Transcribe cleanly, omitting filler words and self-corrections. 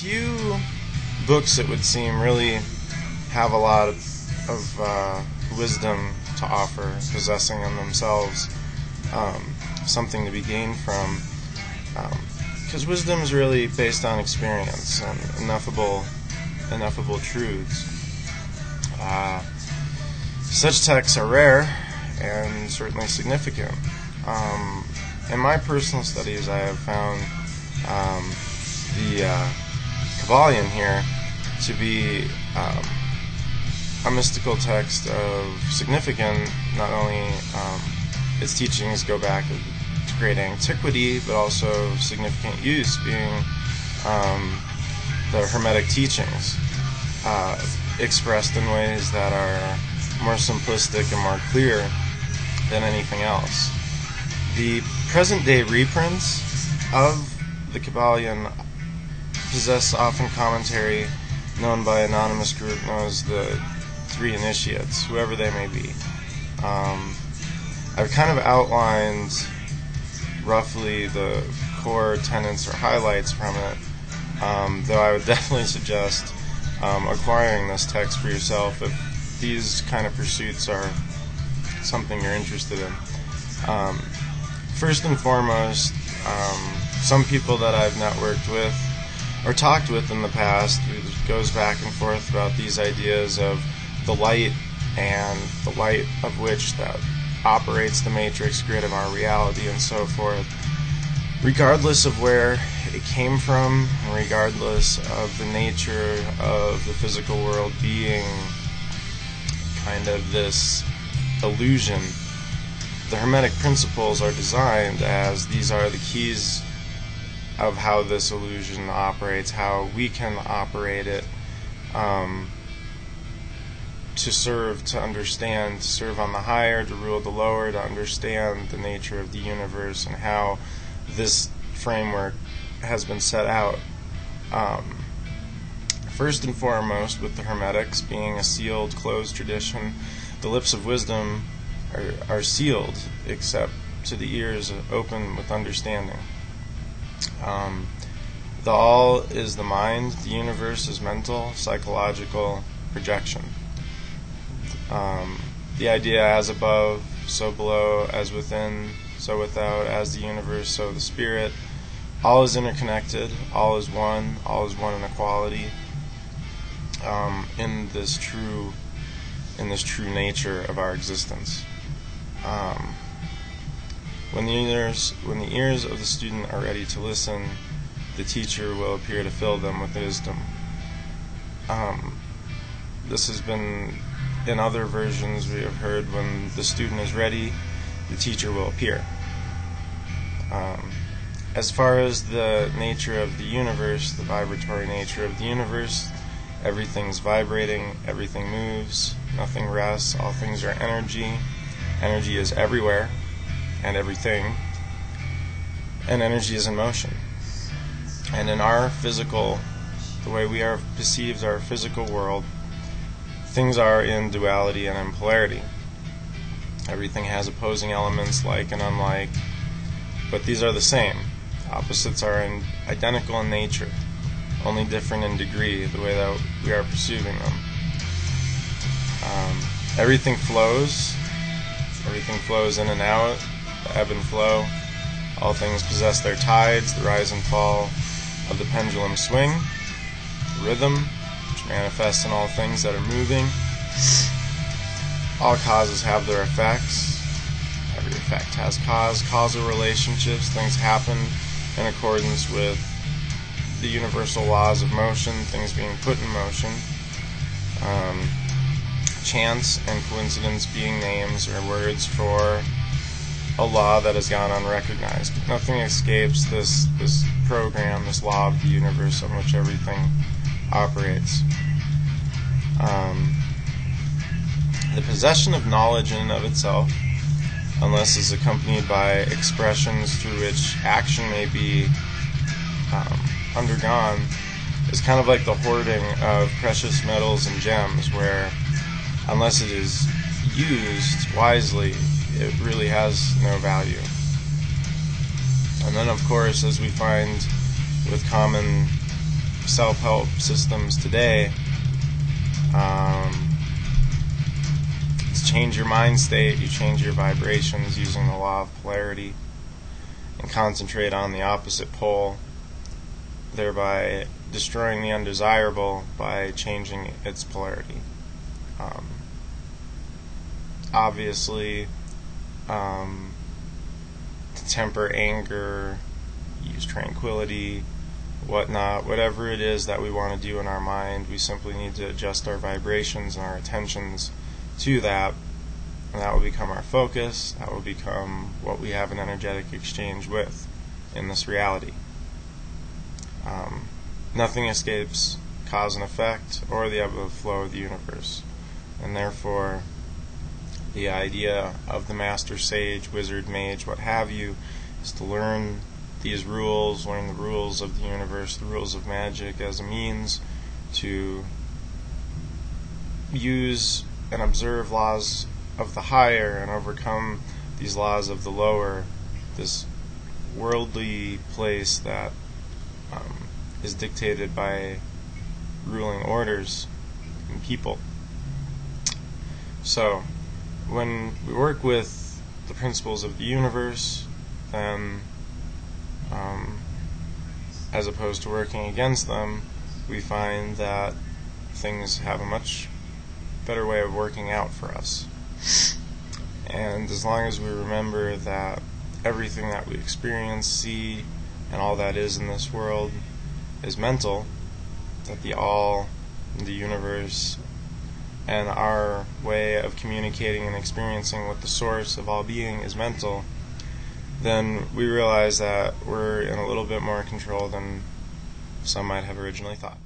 few books, it would seem, really have a lot of wisdom to offer, possessing in themselves something to be gained from, because wisdom is really based on experience and ineffable truths. Such texts are rare and certainly significant. In my personal studies, I have found the Kybalion here to be a mystical text of significant, not only its teachings go back to great antiquity, but also significant use, being the Hermetic teachings, expressed in ways that are more simplistic and more clear than anything else. The present-day reprints of the Kybalion possess often commentary known by an anonymous group known as the Three Initiates, whoever they may be. I've kind of outlined roughly the core tenets or highlights from it, though I would definitely suggest acquiring this text for yourself if these kind of pursuits are something you're interested in. First and foremost, some people that I've networked with or talked with in the past, it goes back and forth about these ideas of the light and the light of which that operates the matrix grid of our reality and so forth. Regardless of where it came from, and regardless of the nature of the physical world being kind of this illusion, the Hermetic principles are designed as these are the keys of how this illusion operates, how we can operate it, to serve, to understand, to serve on the higher, to rule the lower, to understand the nature of the universe and how this framework has been set out. First and foremost, with the Hermetics being a sealed, closed tradition, the lips of wisdom are sealed, except to the ears open with understanding. The all is the mind, the universe is mental, psychological projection. The idea as above, so below, as within, so without, as the universe, so the spirit. All is interconnected, all is one in equality, in this true nature of our existence. When the ears of the student are ready to listen, the teacher will appear to fill them with wisdom. This has been in other versions we have heard, when the student is ready, the teacher will appear. As far as the nature of the universe, the vibratory nature of the universe, everything's vibrating, everything moves, nothing rests, all things are energy. Energy is everywhere and everything, and energy is in motion. And in our physical, the way we are perceived, our physical world, things are in duality and in polarity. Everything has opposing elements, like and unlike, but these are the same. Opposites are identical in nature, only different in degree, the way that we are perceiving them. Everything flows in and out, the ebb and flow. All things possess their tides, the rise and fall of the pendulum swing, the rhythm, which manifests in all things that are moving. All causes have their effects. Every effect has cause, causal relationships. Things happen in accordance with the universal laws of motion, things being put in motion. Chance and coincidence being names or words for a law that has gone unrecognized. But nothing escapes this program, this law of the universe on which everything operates. The possession of knowledge in and of itself, unless it's accompanied by expressions through which action may be undergone, is kind of like the hoarding of precious metals and gems, where unless it is used wisely, it really has no value. And then, of course, as we find with common self-help systems today, is change your mind state, you change your vibrations using the law of polarity, and concentrate on the opposite pole, thereby destroying the undesirable by changing its polarity. Obviously, to temper anger, use tranquility, whatnot, whatever it is that we want to do in our mind, we simply need to adjust our vibrations and our attentions to that, and that will become our focus, that will become what we have an energetic exchange with in this reality. Nothing escapes cause and effect or the ebb and flow of the universe, and therefore the idea of the master sage, wizard, mage, what have you, is to learn these rules, learn the rules of the universe, the rules of magic, as a means to use and observe laws of the higher and overcome these laws of the lower, this worldly place that is dictated by ruling orders and people. So, when we work with the principles of the universe, then as opposed to working against them, we find that things have a much better way of working out for us. And as long as we remember that everything that we experience, see, and all that is in this world is mental, that the all, the universe, and our way of communicating and experiencing with the source of all being is mental, then we realize that we're in a little bit more control than some might have originally thought.